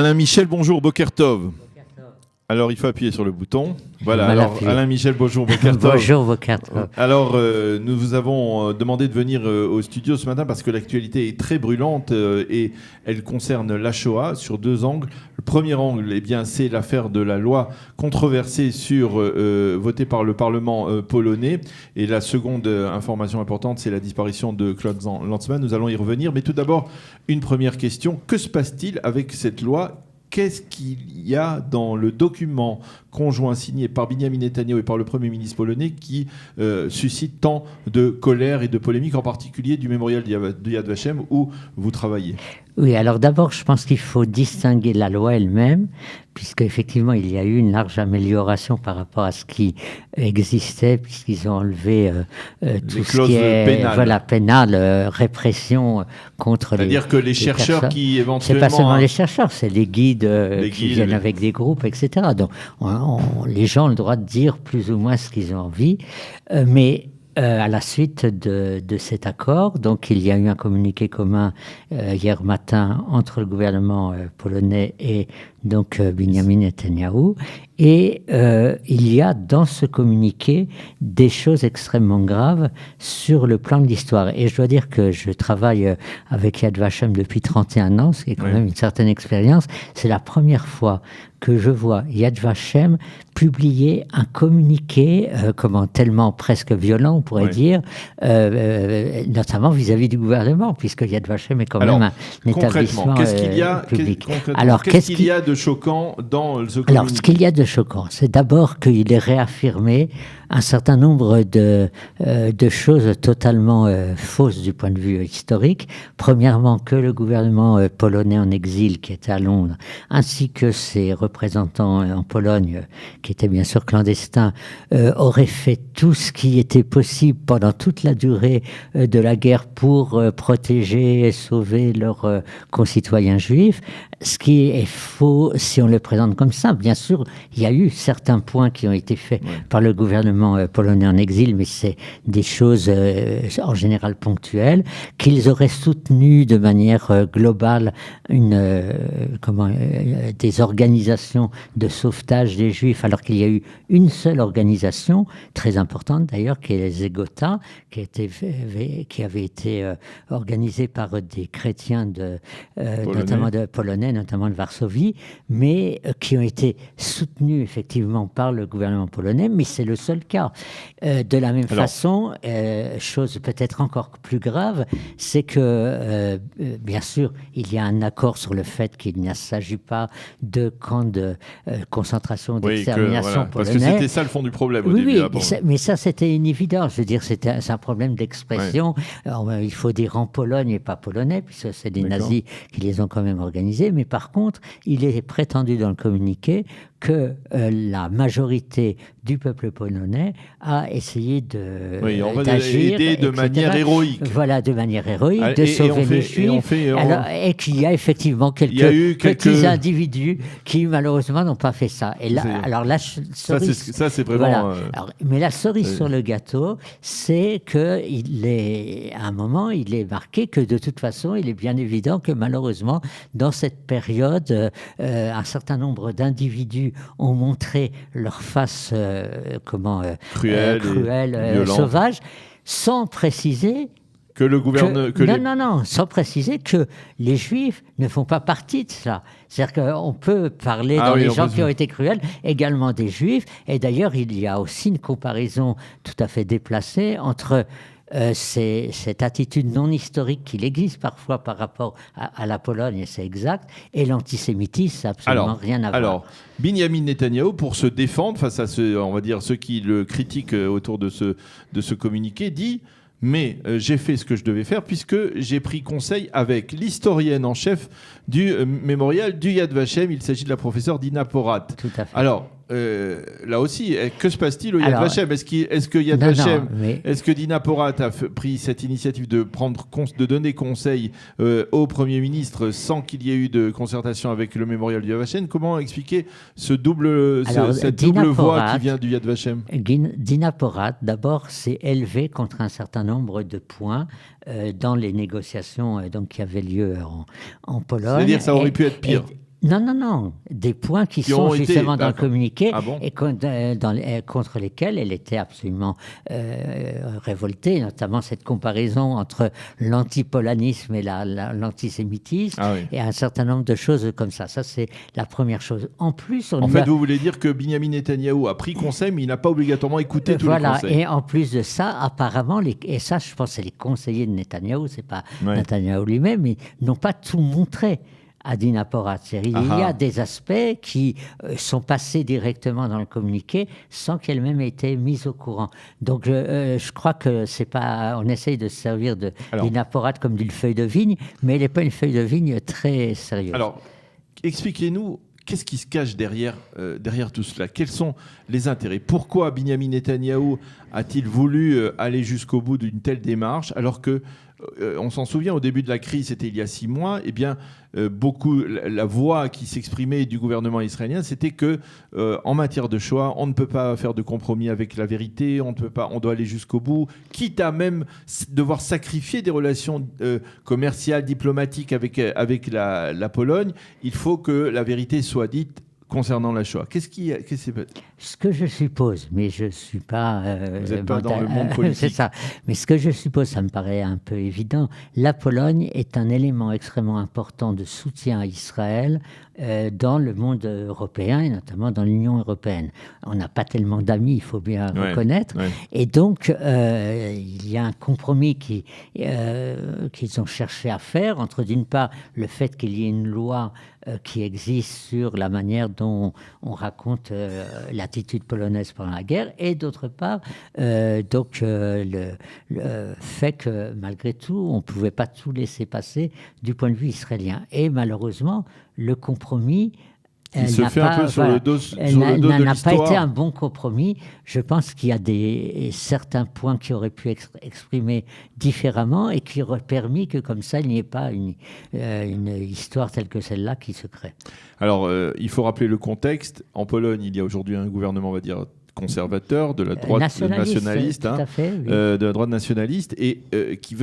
Alain Michel, bonjour, Boker Tov. Alors, il faut appuyer sur le bouton. Voilà, alors Alain Michel, bonjour, Boker Tov. Bonjour, Boker Tov. Alors, nous vous avons demandé de venir au studio ce matin parce que l'actualité est très brûlante et elle concerne la Shoah sur deux angles. Le premier angle, eh bien, c'est l'affaire de la loi controversée votée par le Parlement polonais. Et la seconde information importante, c'est la disparition de Claude Lanzmann. Nous allons y revenir. Mais tout d'abord, une première question. Que se passe-t-il avec cette loi ? Qu'est-ce qu'il y a dans le document conjoint signé par Benjamin Netanyahu et par le Premier ministre polonais qui suscite tant de colère et de polémique, en particulier du mémorial de Yad Vashem où vous travaillez ? Oui, alors d'abord, je pense qu'il faut distinguer la loi elle-même, puisqu'effectivement, il y a eu une large amélioration par rapport à ce qui existait, puisqu'ils ont enlevé tout ce qui est pénal, répression contre les C'est-à-dire que les chercheurs personnes. Qui éventuellement... C'est pas seulement les chercheurs, c'est les guides qui viennent avec des groupes, etc. Donc, les gens ont le droit de dire plus ou moins ce qu'ils ont envie, mais... à la suite de cet accord, donc il y a eu un communiqué commun hier matin entre le gouvernement polonais et donc Benjamin Netanyahu, et il y a dans ce communiqué des choses extrêmement graves sur le plan de l'histoire. Et je dois dire que je travaille avec Yad Vashem depuis 31 ans, ce qui est quand même une certaine expérience. C'est la première fois que je vois Yad Vashem publier un communiqué, tellement presque violent, on pourrait dire, notamment vis-à-vis du gouvernement, puisque Yad Vashem est quand même un établissement public. Qu'est-ce qu'il y a de choquant dans ce communiqué ? Alors, ce qu'il y a de choquant, c'est d'abord qu'il est réaffirmé un certain nombre de choses totalement fausses du point de vue historique. Premièrement, que le gouvernement polonais en exil, qui était à Londres, ainsi que ses représentants en Pologne, qui étaient bien sûr clandestins, auraient fait tout ce qui était possible pendant toute la durée de la guerre pour protéger et sauver leurs concitoyens juifs. Ce qui est faux si on le présente comme ça. Bien sûr, il y a eu certains points qui ont été faits par le gouvernement polonais en exil, mais c'est des choses en général ponctuelles, qu'ils auraient soutenu de manière globale des organisations de sauvetage des Juifs, alors qu'il y a eu une seule organisation, très importante d'ailleurs, qui est les Zegota, qui avait été organisée par des chrétiens notamment de Polonais, notamment de Varsovie, mais qui ont été soutenus effectivement par le gouvernement polonais, mais c'est le seul cas. De la même façon, chose peut-être encore plus grave, c'est que, bien sûr, il y a un accord sur le fait qu'il ne s'agit pas de camps de concentration, d'extermination polonais. Parce que c'était ça le fond du problème au début. Mais ça, c'était une évidence. Je veux dire, c'est un problème d'expression. Alors, il faut dire en Pologne et pas polonais, puisque c'est des nazis qui les ont quand même organisés. Mais par contre, il est prétendu dans le communiqué que la majorité du peuple polonais a essayé d'agir de manière héroïque. Voilà, de manière héroïque, de sauver les Juifs. Et qu'il y a effectivement quelques petits individus qui malheureusement n'ont pas fait ça. Et là, alors la cerise, ça c'est vraiment. Voilà. Mais la cerise sur le gâteau, c'est que à un moment, il est marqué que de toute façon, il est bien évident que malheureusement, dans cette période, un certain nombre d'individus ont montré leur face cruelle, sauvage, sans préciser que le gouvernement... sans préciser que les Juifs ne font pas partie de ça. C'est-à-dire qu'on peut parler dans les gens qui ont été cruels, également des Juifs, et d'ailleurs il y a aussi une comparaison tout à fait déplacée entre cette attitude non historique qu'il existe parfois par rapport à la Pologne, et c'est exact, et l'antisémitisme, ça n'a absolument rien à voir. Alors, Benjamin Netanyahu, pour se défendre face à ceux qui le critiquent autour de ce communiqué, dit « Mais j'ai fait ce que je devais faire puisque j'ai pris conseil avec l'historienne en chef du mémorial du Yad Vashem. Il s'agit de la professeure Dina Porat. » Tout à fait. Alors, là aussi, que se passe-t-il au Yad Vashem ? Est-ce que Dina Porat a pris cette initiative de donner conseil au Premier ministre sans qu'il y ait eu de concertation avec le mémorial du Yad Vashem ? Comment expliquer cette double voix qui vient du Yad Vashem ? Dina Porat, d'abord, s'est élevée contre un certain nombre de points dans les négociations qui avaient lieu en Pologne. C'est-à-dire que ça aurait pu être pire. Non. Des points qui sont justement dans le communiqué et contre lesquels elle était absolument révoltée, notamment cette comparaison entre l'antipolanisme et l'antisémitisme et un certain nombre de choses comme ça. Ça, c'est la première chose. En plus, vous voulez dire que Binyamin Netanyahou a pris conseil, mais il n'a pas obligatoirement écouté tous les conseils. Et en plus de ça, apparemment, et ça, je pense, c'est les conseillers de Netanyahou, c'est pas Netanyahou lui-même, ils n'ont pas tout montré à Dina Porat. Il y a des aspects qui sont passés directement dans le communiqué sans qu'elle-même ait été mise au courant. Donc je crois que c'est pas... On essaye de se servir de Dina Porat comme d'une feuille de vigne, mais elle n'est pas une feuille de vigne très sérieuse. Alors, expliquez-nous, qu'est-ce qui se cache derrière tout cela? Quels sont les intérêts? Pourquoi Binyamin Netanyahou a-t-il voulu aller jusqu'au bout d'une telle démarche alors que on s'en souvient, au début de la crise, c'était il y a 6 mois, la voix qui s'exprimait du gouvernement israélien, c'était que en matière de choix, on ne peut pas faire de compromis avec la vérité, on doit aller jusqu'au bout, quitte à même devoir sacrifier des relations commerciales, diplomatiques avec la Pologne. Il faut que la vérité soit dite concernant la Shoah. Ce que je suppose, mais je ne suis pas... Vous n'êtes pas dans le monde politique. C'est ça. Mais ce que je suppose, ça me paraît un peu évident. La Pologne est un élément extrêmement important de soutien à Israël dans le monde européen et notamment dans l'Union européenne. On n'a pas tellement d'amis, il faut bien reconnaître. Et donc, il y a un compromis qu'ils ont cherché à faire entre, d'une part, le fait qu'il y ait une loi qui existe sur la manière dont on raconte l'attitude polonaise pendant la guerre, et d'autre part, le fait que malgré tout, on ne pouvait pas tout laisser passer du point de vue israélien. Et malheureusement, le compromis n'a pas été un bon compromis. Je pense qu'il y a certains points qui auraient pu être exprimés différemment et qui auraient permis que comme ça, il n'y ait pas une histoire telle que celle-là qui se crée. Alors, il faut rappeler le contexte. En Pologne, il y a aujourd'hui un gouvernement, on va dire, conservateur, de la droite nationaliste, de la droite nationaliste, et qui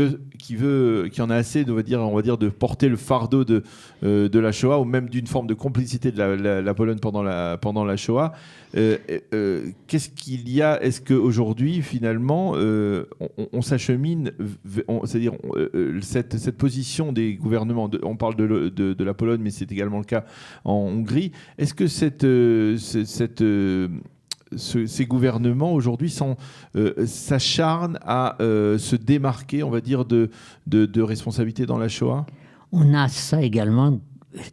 en a assez, on va dire, de porter le fardeau de la Shoah, ou même d'une forme de complicité de la Pologne pendant la Shoah. Qu'est-ce qu'il y a? Est-ce qu'aujourd'hui, finalement, on s'achemine, c'est-à-dire cette position des gouvernements, on parle de la Pologne, mais c'est également le cas en Hongrie. Est-ce que ces gouvernements aujourd'hui s'acharnent à se démarquer, on va dire, de responsabilité dans la Shoah? On a ça également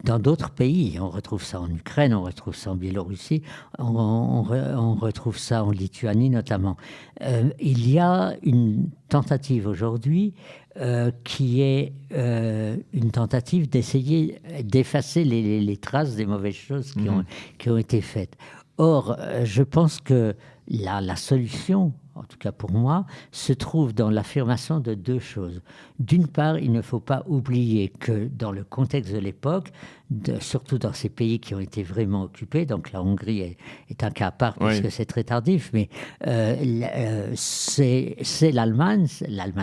dans d'autres pays. On retrouve ça en Ukraine, on retrouve ça en Biélorussie, on retrouve ça en Lituanie notamment. Il y a une tentative aujourd'hui qui est une tentative d'essayer d'effacer les traces des mauvaises choses qui ont été faites. Or, je pense que la solution, en tout cas pour moi, se trouve dans l'affirmation de 2 choses. D'une part, il ne faut pas oublier que dans le contexte de l'époque, surtout dans ces pays qui ont été vraiment occupés, donc la Hongrie est un cas à part puisque c'est très tardif, mais c'est l'Allemagne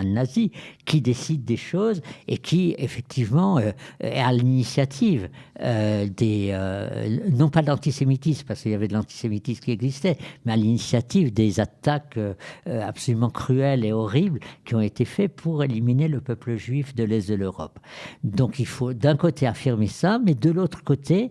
nazie, qui décide des choses et qui, effectivement, est à l'initiative non pas de l'antisémitisme, parce qu'il y avait de l'antisémitisme qui existait, mais à l'initiative des attaques absolument cruelles et horribles qui ont été faites pour éliminer le peuple juif de l'Est de l'Europe. Donc il faut d'un côté affirmer ça, mais de l'autre côté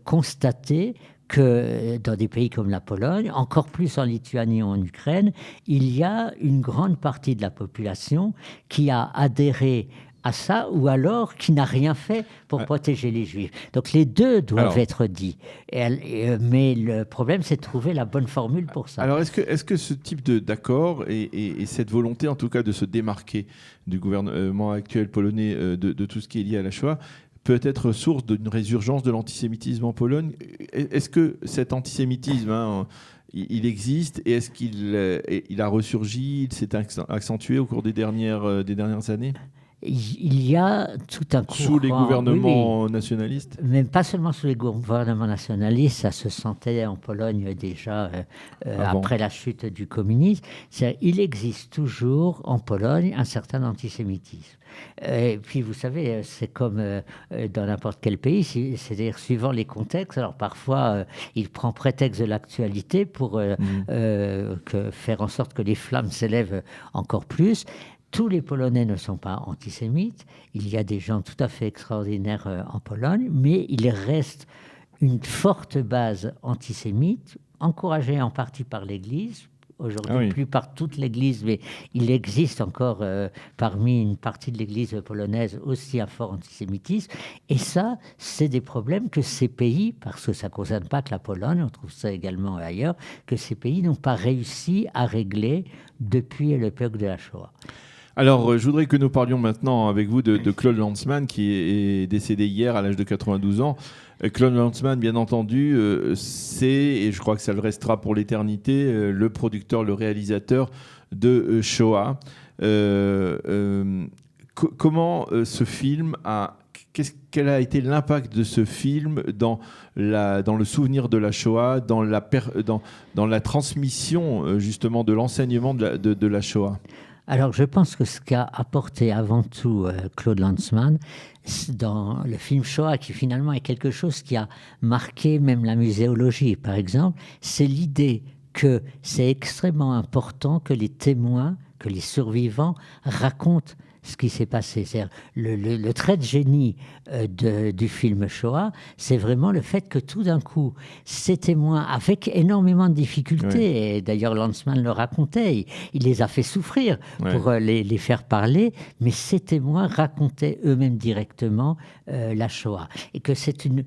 constater que dans des pays comme la Pologne, encore plus en Lituanie ou en Ukraine, il y a une grande partie de la population qui a adhéré à ça, ou alors qui n'a rien fait pour protéger les Juifs. Donc les deux doivent être dits. Mais le problème, c'est de trouver la bonne formule pour ça. Alors est-ce que ce type d'accord et cette volonté, en tout cas, de se démarquer du gouvernement actuel polonais de tout ce qui est lié à la Shoah, peut être source d'une résurgence de l'antisémitisme en Pologne? Est-ce que cet antisémitisme, il existe, et est-ce qu'il a ressurgi, il s'est accentué au cours des dernières années? il y a tout un courant... Sous les gouvernements nationalistes ? Même pas seulement sous les gouvernements nationalistes, ça se sentait en Pologne déjà après la chute du communisme. Il existe toujours en Pologne un certain antisémitisme. Et puis, vous savez, c'est comme dans n'importe quel pays, c'est-à-dire suivant les contextes. Alors, parfois, il prend prétexte de l'actualité pour faire en sorte que les flammes s'élèvent encore plus. Tous les Polonais ne sont pas antisémites. Il y a des gens tout à fait extraordinaires en Pologne, mais il reste une forte base antisémite, encouragée en partie par l'Église. Aujourd'hui, plus par toute l'Église, mais il existe encore parmi une partie de l'Église polonaise aussi un fort antisémitisme. Et ça, c'est des problèmes que ces pays, parce que ça ne concerne pas que la Pologne, on trouve ça également ailleurs, que ces pays n'ont pas réussi à régler depuis l'époque de la Shoah. Alors, je voudrais que nous parlions maintenant avec vous de Claude Lanzmann, qui est décédé hier à l'âge de 92 ans. Claude Lanzmann, bien entendu, c'est, et je crois que ça le restera pour l'éternité, le producteur, le réalisateur de Shoah. Comment ce film quel a été l'impact de ce film dans le souvenir de la Shoah, dans la transmission justement de l'enseignement de la Shoah ? Alors, je pense que ce qu'a apporté avant tout Claude Lanzmann dans le film Shoah, qui finalement est quelque chose qui a marqué même la muséologie, par exemple, c'est l'idée que c'est extrêmement important que les témoins, que les survivants racontent ce qui s'est passé. C'est-à-dire le trait de génie du film Shoah, c'est vraiment le fait que tout d'un coup, ces témoins, avec énormément de difficultés, et d'ailleurs Lanzmann le racontait, il les a fait souffrir pour les faire parler, mais ces témoins racontaient eux-mêmes directement la Shoah. Et que c'est une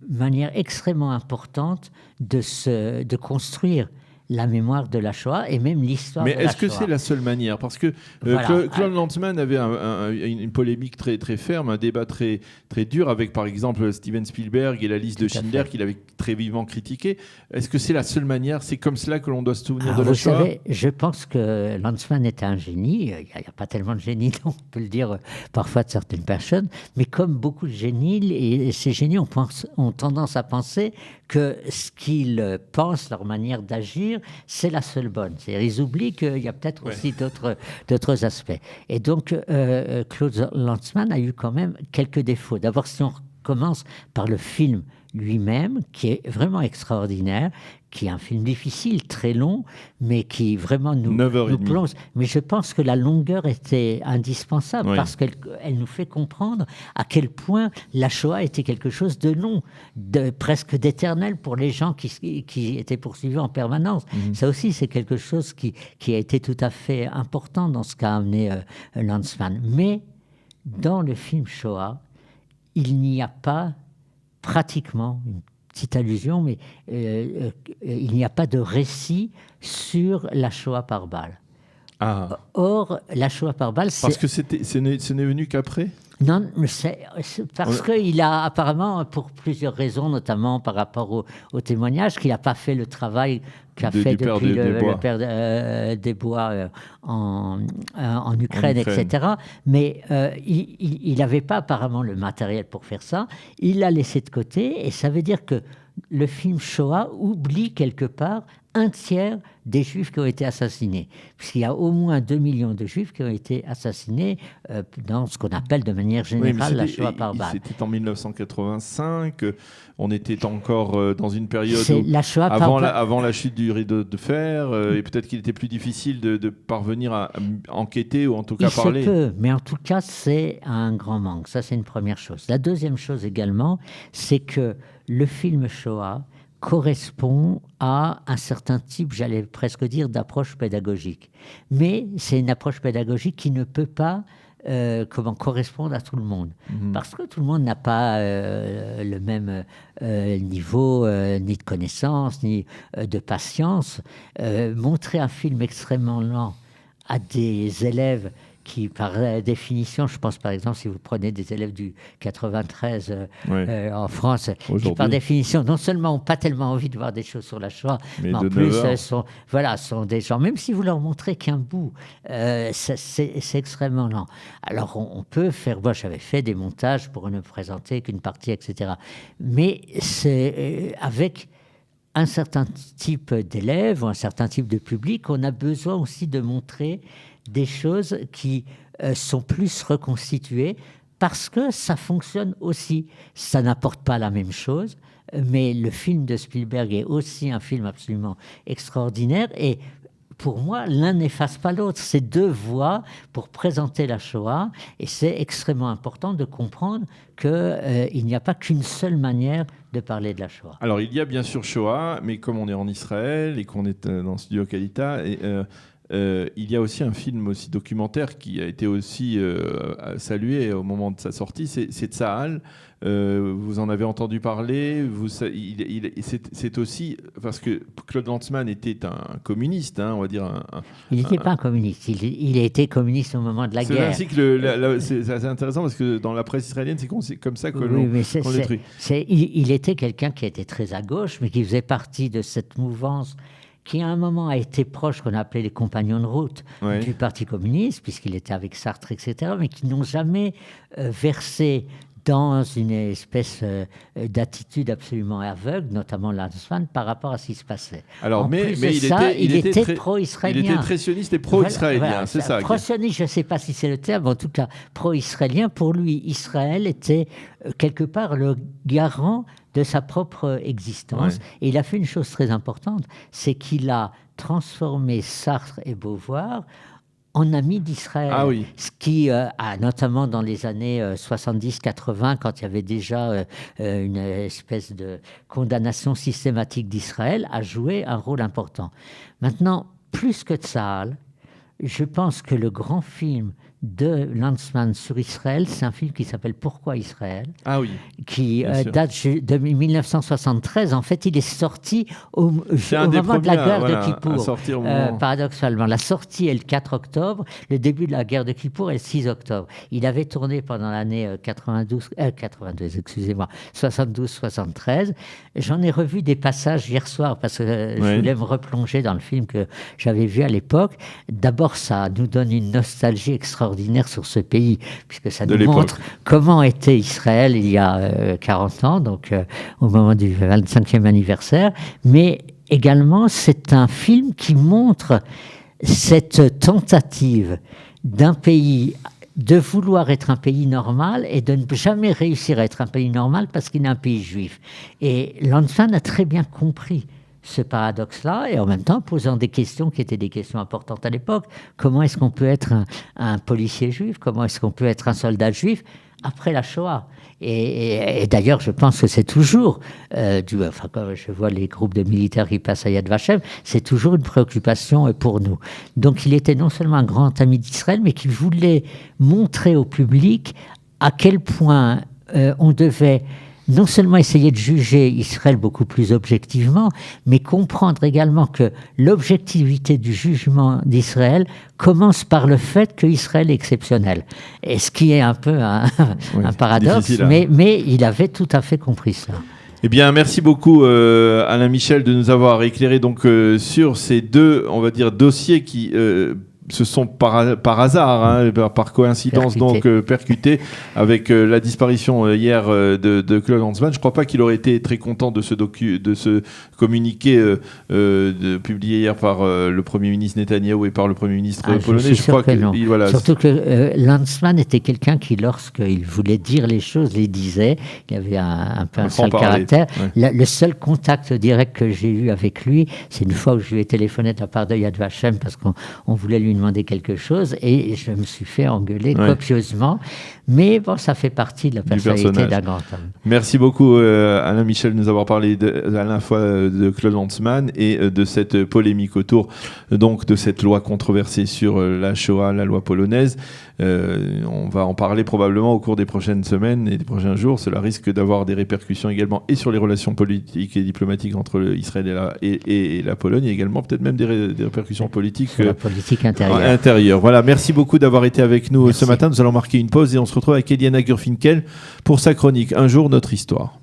manière extrêmement importante de construire la mémoire de la Shoah et même l'histoire de la Shoah. Mais est-ce que c'est la seule manière ? Parce que Claude Lanzmann avait une polémique très, très ferme, un débat très, très dur avec, par exemple, Steven Spielberg et la liste de Schindler qu'il avait très vivement critiqué. Est-ce que c'est la seule manière ? C'est comme cela que l'on doit se souvenir de la Shoah ? Vous savez, je pense que Lanzmann était un génie. Il n'y a pas tellement de génie, on peut le dire parfois de certaines personnes, mais comme beaucoup de génies, et ces génies ont tendance à penser que ce qu'ils pensent, leur manière d'agir, c'est la seule bonne. C'est-à-dire, ils oublient qu'il y a peut-être aussi d'autres aspects. Et donc, Claude Lanzmann a eu quand même quelques défauts. D'abord, si on commence par le film lui-même, qui est vraiment extraordinaire, qui est un film difficile, très long, mais qui vraiment nous plonge. Mais je pense que la longueur était indispensable parce qu'elle nous fait comprendre à quel point la Shoah était quelque chose de long, presque d'éternel pour les gens qui étaient poursuivis en permanence. Ça aussi, c'est quelque chose qui a été tout à fait important dans ce qu'a amené Lanzmann. Mais dans le film Shoah, il n'y a pas pratiquement, une petite allusion, mais il n'y a pas de récit sur la Shoah par balle. Or, la Shoah par balle, c'est... Parce que ce n'est venu qu'après ? Non, c'est parce qu'il a apparemment, pour plusieurs raisons, notamment par rapport au témoignage, qu'il n'a pas fait le travail qu'a fait depuis le père des Bois en Ukraine, etc. Mais il n'avait pas apparemment le matériel pour faire ça. Il l'a laissé de côté, et ça veut dire que le film Shoah oublie quelque part un tiers des Juifs qui ont été assassinés. Puisqu'il y a au moins 2 millions de Juifs qui ont été assassinés dans ce qu'on appelle de manière générale la Shoah par balle. C'était en 1985. On était encore dans une période avant la chute du rideau de fer. Et peut-être qu'il était plus difficile de parvenir à enquêter ou en tout cas parler. Il se peut, mais en tout cas, c'est un grand manque. Ça, c'est une première chose. La deuxième chose également, c'est que le film Shoah correspond à un certain type, j'allais presque dire, d'approche pédagogique. Mais c'est une approche pédagogique qui ne peut pas correspondre à tout le monde. Parce que tout le monde n'a pas le même niveau, ni de connaissance, ni de patience. Montrer un film extrêmement lent à des élèves qui, par définition, je pense par exemple, si vous prenez des élèves du 93 en France, qui par définition, non seulement n'ont pas tellement envie de voir des choses sur la Shoah, mais en plus sont des gens, même si vous leur montrez qu'un bout, c'est extrêmement lent. Alors on peut faire, moi j'avais fait des montages pour ne présenter qu'une partie, etc. Mais c'est avec un certain type d'élèves ou un certain type de public, on a besoin aussi de montrer des choses qui sont plus reconstituées parce que ça fonctionne aussi. Ça n'apporte pas la même chose, mais le film de Spielberg est aussi un film absolument extraordinaire et pour moi, l'un n'efface pas l'autre. C'est deux voies pour présenter la Shoah et c'est extrêmement important de comprendre qu'il n'y a pas qu'une seule manière de parler de la Shoah. Alors, il y a bien sûr Shoah, mais comme on est en Israël et qu'on est dans Studio Kalita, il y a aussi un film aussi documentaire qui a été aussi salué au moment de sa sortie, c'est Tsahal. Vous en avez entendu parler. C'est aussi parce que Claude Lanzmann était un communiste, on va dire. Il n'était pas un communiste. Il a été communiste au moment de la guerre. Ainsi que c'est assez intéressant parce que dans la presse israélienne, c'est comme ça qu'on détruit. Il était quelqu'un qui était très à gauche, mais qui faisait partie de cette mouvance qui à un moment a été proche, qu'on appelait les compagnons de route du Parti communiste, puisqu'il était avec Sartre, etc., mais qui n'ont jamais versé dans une espèce d'attitude absolument aveugle, notamment Lanzmann, par rapport à ce qui se passait. Alors, il était pro-israélien. Il était très sioniste et pro-israélien, voilà, c'est ça. Pro-sioniste, je ne sais pas si c'est le terme, en tout cas, pro-israélien, pour lui, Israël était quelque part le garant de sa propre existence. Et il a fait une chose très importante, c'est qu'il a transformé Sartre et Beauvoir en amis d'Israël. Ah oui. Ce qui, notamment dans les années 70-80, quand il y avait déjà une espèce de condamnation systématique d'Israël, a joué un rôle important. Maintenant, plus que Tsahal, je pense que le grand film de Lanzmann sur Israël, c'est un film qui s'appelle Pourquoi Israël ? Ah oui. Qui date de 1973. En fait, il est sorti au moment de la guerre de Kippour. Paradoxalement, la sortie est le 4 octobre, le début de la guerre de Kippour est le 6 octobre. Il avait tourné pendant l'année 72-73. J'en ai revu des passages hier soir parce que je voulais me replonger dans le film que j'avais vu à l'époque. D'abord, ça nous donne une nostalgie extraordinaire sur ce pays, puisque ça nous montre comment était Israël il y a 40 ans, donc au moment du 25e anniversaire, mais également c'est un film qui montre cette tentative d'un pays de vouloir être un pays normal et de ne jamais réussir à être un pays normal parce qu'il est un pays juif. Et Lanzmann a très bien compris ce paradoxe-là, et en même temps posant des questions qui étaient des questions importantes à l'époque. Comment est-ce qu'on peut être un policier juif ? Comment est-ce qu'on peut être un soldat juif après la Shoah ? Et d'ailleurs, je pense que c'est toujours, quand je vois les groupes de militaires qui passent à Yad Vashem, c'est toujours une préoccupation pour nous. Donc il était non seulement un grand ami d'Israël, mais qu'il voulait montrer au public à quel point on devait non seulement essayer de juger Israël beaucoup plus objectivement, mais comprendre également que l'objectivité du jugement d'Israël commence par le fait qu'Israël est exceptionnel. Et ce qui est un peu un paradoxe, mais il avait tout à fait compris ça. Eh bien, merci beaucoup Alain Michel de nous avoir éclairé donc sur ces deux, on va dire, dossiers qui se sont par hasard, par coïncidence percutés avec la disparition hier de Claude Lanzmann. Je ne crois pas qu'il aurait été très content de ce communiqué publié hier par le Premier ministre Netanyahou et par le Premier ministre polonais. Je crois que non. Surtout que Lanzmann était quelqu'un qui, lorsqu'il voulait dire les choses, les disait. Il avait un peu un sale caractère. Ouais. Le seul contact direct que j'ai eu avec lui, c'est une fois où je lui ai téléphoné de la part de Yad Vashem parce qu'on voulait lui demander quelque chose et je me suis fait engueuler copieusement. Mais bon, ça fait partie de la personnalité d'un grand homme. Merci beaucoup Alain Michel de nous avoir parlé à la fois de Claude Lanzmann et de cette polémique autour donc de cette loi controversée sur la Shoah, la loi polonaise. On va en parler probablement au cours des prochaines semaines et des prochains jours. Cela risque d'avoir des répercussions également et sur les relations politiques et diplomatiques entre Israël et la Pologne, et également peut-être même des répercussions politiques sur la politique intérieure. Voilà, merci beaucoup d'avoir été avec nous ce matin. Nous allons marquer une pause et on se retrouve avec Eliana Gurfinkel pour sa chronique Un jour notre histoire.